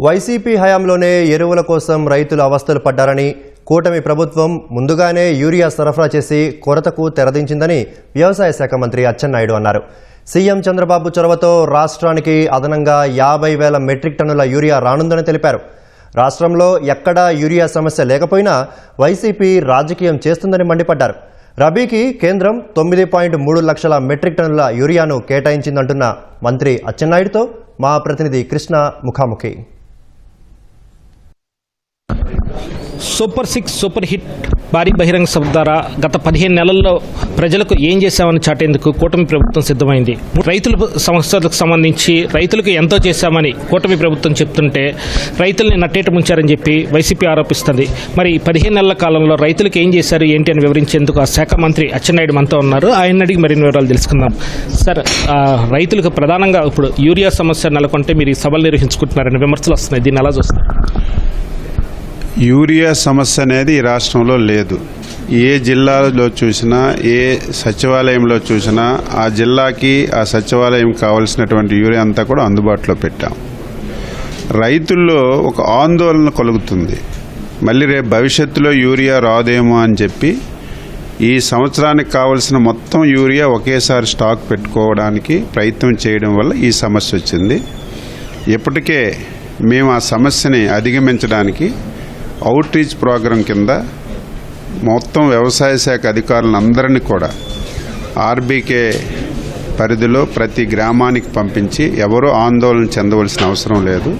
YCP హయాంలోనే ఎరువుల కోసం రైతులు అవస్థలు పడ్డారని, కూటమి ప్రభుత్వం ముందుగానే యూరియా సరఫరా చేసి కొరతకు తెరదించిందని వ్యవసాయ శాఖ మంత్రి అచ్చెన్నాయుడు అన్నారు. సీఎం చంద్రబాబు చొరవతో రాష్ట్రానికి అదనంగా 50,000 మెట్రిక్ టన్నుల యూరియా రానుందని తెలిపారు. రాష్ట్రంలో ఎక్కడా యూరియా సమస్య లేకపోయినా వైసీపీ రాజకీయం చేస్తుందని మండిపడ్డారు. రబీకి కేంద్రం 9.3 లక్షల మెట్రిక్ టన్నుల యూరియాను కేటాయించిందంటున్న మంత్రి అచ్చెన్నాయుడుతో మా ప్రతినిధి కృష్ణ ముఖాముఖి. సూపర్ 6 సూపర్ హిట్ భారీ బహిరంగ సభ ద్వారా గత 15 నెలల్లో ప్రజలకు ఏం చేశామని చాటేందుకు కూటమి ప్రభుత్వం సిద్ధమైంది. రైతుల సమస్యలకు సంబంధించి రైతులకు ఎంతో చేశామని కూటమి ప్రభుత్వం చెప్తుంటే రైతుల్ని నట్టేట ముంచారని చెప్పి వైసీపీ ఆరోపిస్తుంది. మరి 15 నెలల కాలంలో రైతులకు ఏం చేశారు ఏంటి అని వివరించేందుకు ఆ శాఖ మంత్రి అచ్చెన్నాయుడు మనతో ఉన్నారు. ఆయన అడిగి మరిన్ని వివరాలు తెలుసుకుందాం. సార్, రైతులకు ప్రధానంగా ఇప్పుడు యూరియా సమస్య నెలకొంటే మీరు ఈ సభలు నిర్వహించుకుంటున్నారని విమర్శలు వస్తున్నాయి. దీన్ని ఎలా చూస్తారు? యూరియా సమస్య అనేది ఈ రాష్ట్రంలో లేదు. ఏ జిల్లాలో చూసినా, ఏ సచివాలయంలో చూసినా ఆ జిల్లాకి ఆ సచివాలయం కావలసినటువంటి యూరియా అంతా కూడా అందుబాటులో పెట్టాం. రైతుల్లో ఒక ఆందోళన కలుగుతుంది. మళ్ళీ రేపు భవిష్యత్తులో యూరియా రాదేమో అని చెప్పి ఈ సంవత్సరానికి కావలసిన మొత్తం యూరియా ఒకేసారి స్టాక్ పెట్టుకోవడానికి ప్రయత్నం చేయడం వల్ల ఈ సమస్య వచ్చింది. ఇప్పటికే మేము ఆ సమస్యని అధిగమించడానికి అవుట్ రీచ్ ప్రోగ్రాం కింద మొత్తం వ్యవసాయ శాఖ అధికారులందరినీ కూడా ఆర్బీకే పరిధిలో ప్రతి గ్రామానికి పంపించి ఎవరూ ఆందోళన చెందవలసిన అవసరం లేదు.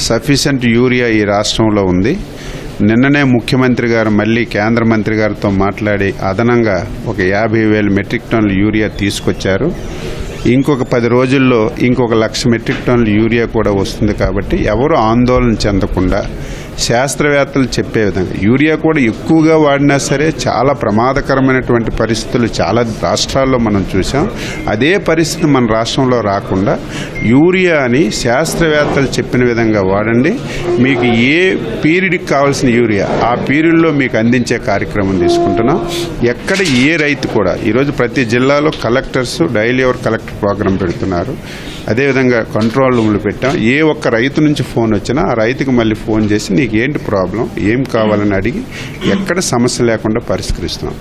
సఫిషియెంట్ యూరియా ఈ రాష్ట్రంలో ఉంది. నిన్ననే ముఖ్యమంత్రి గారు మళ్ళీ కేంద్ర మంత్రి గారితో మాట్లాడి అదనంగా ఒక 50,000 మెట్రిక్ టన్నుల యూరియా తీసుకొచ్చారు. ఇంకొక 10 రోజుల్లో ఇంకొక 1,00,000 మెట్రిక్ టన్నుల యూరియా కూడా వస్తుంది. కాబట్టి ఎవరు ఆందోళన చెందకుండా శాస్త్రవేత్తలు చెప్పే విధంగా యూరియా కూడా ఎక్కువగా వాడినా సరే చాలా ప్రమాదకరమైనటువంటి పరిస్థితులు చాలా రాష్ట్రాల్లో మనం చూసాం. అదే పరిస్థితి మన రాష్ట్రంలో రాకుండా యూరియాని శాస్త్రవేత్తలు చెప్పిన విధంగా వాడండి. మీకు ఏ పీరియడ్కి కావాల్సిన యూరియా ఆ పీరియడ్లో మీకు అందించే కార్యక్రమం తీసుకుంటున్నాం. ఎక్కడ ఏ రైతు కూడా ఈరోజు ప్రతి జిల్లాలో collectors daily hour collector programme పెడుతున్నారు. అదేవిధంగా కంట్రోల్ రూమ్లు పెట్టాం. ఏ ఒక్క రైతు నుంచి ఫోన్ వచ్చినా ఆ రైతుకు మళ్ళీ ఫోన్ చేసి నీకు ఏంటి ప్రాబ్లం, ఏం కావాలని అడిగి ఎక్కడ సమస్య లేకుండా పరిష్కరిస్తున్నాం.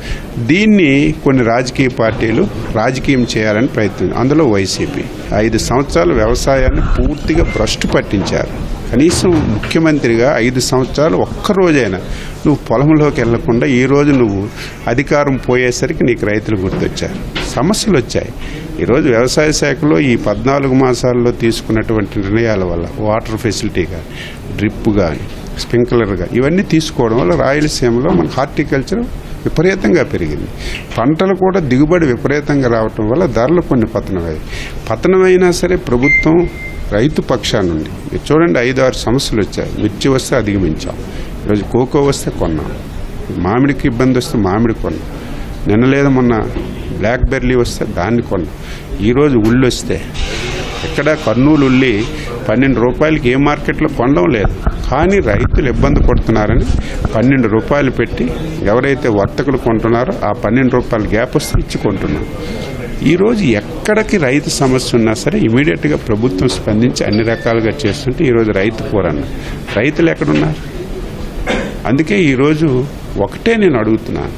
దీన్ని కొన్ని రాజకీయ పార్టీలు రాజకీయం చేయాలని ప్రయత్నం. అందులో వైసీపీ 5 సంవత్సరాలు వ్యవసాయాన్ని పూర్తిగా భ్రష్టు పట్టించారు. కనీసం ముఖ్యమంత్రిగా 5 సంవత్సరాలు ఒక్కరోజైనా నువ్వు పొలంలోకి వెళ్లకుండా ఈరోజు నువ్వు అధికారం పోయేసరికి నీకు రైతులు గుర్తొచ్చారు. సమస్యలు వచ్చాయి. ఈరోజు వ్యవసాయ శాఖలో ఈ 14 మాసాల్లో తీసుకున్నటువంటి నిర్ణయాల వల్ల వాటర్ ఫెసిలిటీ కానీ, డ్రిప్ కానీ, స్ప్రింక్లర్ కానీ ఇవన్నీ తీసుకోవడం వల్ల రాయలసీమలో మన హార్టికల్చర్ విపరీతంగా పెరిగింది. పంటలు కూడా దిగుబడి విపరీతంగా రావటం వల్ల ధరలు కొన్ని పతనమైనా సరే ప్రభుత్వం రైతు పక్షాన నుండి మీరు చూడండి 5-6 సమస్యలు వచ్చాయి. మిర్చి వస్తే అధిగమించాం. ఈరోజు కోకో వస్తే కొన్నాం. మామిడికి ఇబ్బంది వస్తే మామిడి కొన్నాం. నిన్న లేదా మొన్న బ్లాక్ బెర్రీ వస్తే దాన్ని కొన్నాం. ఈరోజు ఉల్లి వస్తే ఎక్కడ కర్నూలు ఉల్లి 12 రూపాయలకి ఏ మార్కెట్లో కొనడం లేదు. కానీ రైతులు ఇబ్బంది పడుతున్నారని 12 రూపాయలు పెట్టి ఎవరైతే వర్తకులు కొంటున్నారో ఆ 12 రూపాయల గ్యాప్ వస్తే ఇచ్చి కొంటున్నాం. ఈరోజు ఎక్కడికి రైతు సమస్య ఉన్నా సరే ఇమీడియట్గా ప్రభుత్వం స్పందించి అన్ని రకాలుగా చేస్తుంటే ఈరోజు రైతు పోరన్న రైతులు ఎక్కడున్నారు? అందుకే ఈరోజు ఒకటే నేను అడుగుతున్నాను.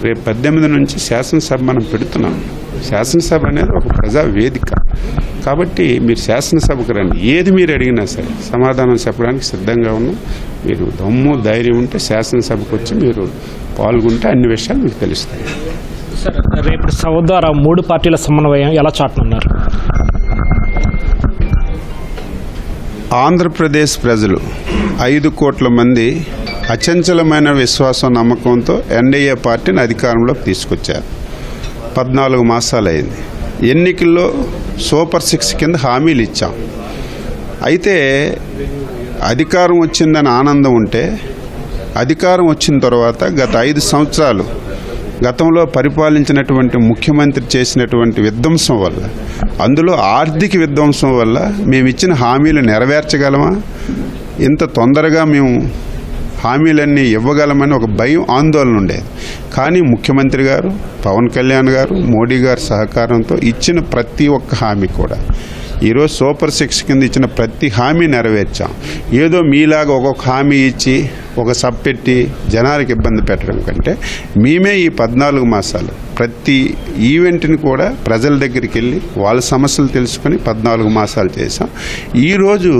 రేపు 18 నుంచి శాసనసభ మనం పెడుతున్నాం. శాసనసభ అనేది ఒక ప్రజా వేదిక కాబట్టి మీరు శాసనసభకు రండి. ఏది మీరు అడిగినా సరే సమాధానం చెప్పడానికి సిద్ధంగా ఉన్నాం. మీరు దమ్ము ధైర్యం ఉంటే శాసనసభకు వచ్చి మీరు పాల్గొంటే అన్ని విషయాలు మీకు తెలుస్తాయి. సార్, రేపు సభ ద్వారా 3 పార్టీల సమన్వయం ఎలా చాటనున్నారు? ఆంధ్రప్రదేశ్ ప్రజలు 5 కోట్ల మంది అచంచలమైన విశ్వాసం నమ్మకంతో ఎన్డీఏ పార్టీని అధికారంలోకి తీసుకొచ్చారు. 14 మాసాలైంది. ఎన్నికల్లో సూపర్ 6 కింద హామీలు ఇచ్చాం. అయితే అధికారం వచ్చిందని ఆనందం ఉంటే అధికారం వచ్చిన తర్వాత గత 5 సంవత్సరాలు గతంలో పరిపాలించినటువంటి ముఖ్యమంత్రి చేసినటువంటి విధ్వంసం వల్ల, అందులో ఆర్థిక విధ్వంసం వల్ల మేము ఇచ్చిన హామీలు నెరవేర్చగలమా, ఇంత తొందరగా మేము హామీలన్నీ ఇవ్వగలమని ఒక భయం ఆందోళన ఉండేది. కానీ ముఖ్యమంత్రి గారు, పవన్ కళ్యాణ్ గారు, మోడీ గారి సహకారంతో ఇచ్చిన ప్రతి ఒక్క హామీ కూడా ఈరోజు సూపర్ 6 కింద ఇచ్చిన ప్రతి హామీ నెరవేర్చాం. ఏదో మీలాగా ఒక్కొక్క హామీ ఇచ్చి ఒక సబ్ పెట్టి జనాలకు ఇబ్బంది పెట్టడం కంటే మేమే ఈ 14 మాసాలు ప్రతి ఈవెంట్ని కూడా ప్రజల దగ్గరికి వెళ్ళి వాళ్ళ సమస్యలు తెలుసుకొని 14 మాసాలు చేశాం. ఈరోజు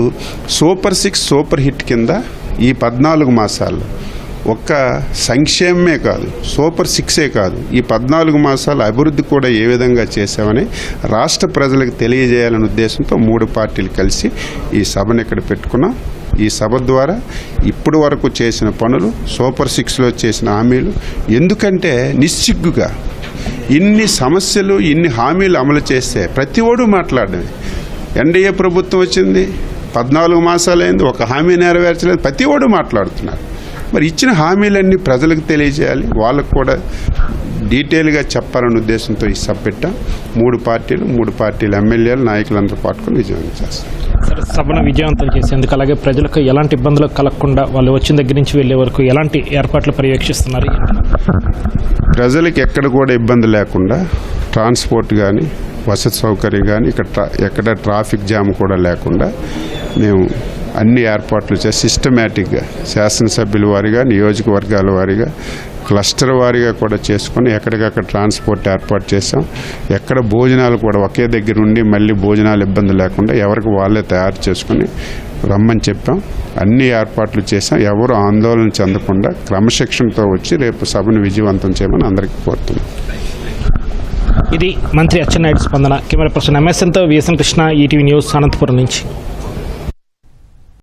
సూపర్ 6 సూపర్ హిట్ కింద ఈ 14 మాసాలు ఒక్క సంక్షేమమే కాదు, సూపర్ 6ఏ కాదు, ఈ 14 మాసాల అభివృద్ధి కూడా ఏ విధంగా చేశామని రాష్ట్ర ప్రజలకు తెలియజేయాలనే ఉద్దేశంతో 3 పార్టీలు కలిసి ఈ సభను ఇక్కడ పెట్టుకున్నాం. ఈ సభ ద్వారా ఇప్పటి వరకు చేసిన పనులు, సూపర్ 6లో చేసిన హామీలు, ఎందుకంటే నిస్సిగ్గుగా ఇన్ని సమస్యలు ఇన్ని హామీలు అమలు చేస్తే ప్రతి ఓడు మాట్లాడమే. ఎన్డీఏ ప్రభుత్వం వచ్చింది, 14 మాసాలైంది, ఒక హామీ నెరవేర్చలేదు, ప్రతి ఓడు మాట్లాడుతున్నారు. మరి ఇచ్చిన హామీలన్నీ ప్రజలకు తెలియజేయాలి, వాళ్ళకు కూడా డీటెయిల్గా చెప్పాలనే ఉద్దేశంతో ఈ సభ పెట్టాం. 3 పార్టీల ఎమ్మెల్యేలు నాయకులందరూ పాటుకొని విజయవంతం చేస్తారు. సరే, సభను విజయవంతం చేసేందుకు అలాగే ప్రజలకు ఎలాంటి ఇబ్బందులు కలగకుండా వాళ్ళు వచ్చిన దగ్గర నుంచి వెళ్ళే వరకు ఎలాంటి ఏర్పాట్లు పర్యవేక్షిస్తున్నారు? ప్రజలకు ఎక్కడ కూడా ఇబ్బంది లేకుండా ట్రాన్స్పోర్ట్ కానీ వసతి సౌకర్యం కానీ ఎక్కడ ట్రాఫిక్ జామ్ కూడా లేకుండా మేము అన్ని ఏర్పాట్లు చేసి సిస్టమేటిక్గా శాసనసభ్యుల వారీగా, నియోజకవర్గాల వారీగా, క్లస్టర్ వారీగా కూడా చేసుకొని ఎక్కడికక్కడ ట్రాన్స్పోర్ట్ ఏర్పాటు చేసాం. ఎక్కడ భోజనాలు కూడా ఒకే దగ్గర ఉండి మళ్ళీ భోజనాలు ఇబ్బంది లేకుండా ఎవరికి వాళ్ళే తయారు చేసుకొని రమ్మని చెప్పాం. అన్ని ఏర్పాట్లు చేసాం. ఎవరు ఆందోళన చెందకుండా క్రమశిక్షణతో వచ్చి రేపు సభను విజయవంతం చేయమని అందరికీ కోరుతున్నాం. ఇది మంత్రి అచ్చెన్నాయుడు స్పందన. కెమెరా పర్సన్ ఎంఎస్ఎన్తో VSN Krishna, ETV news, Anantapur నుంచి.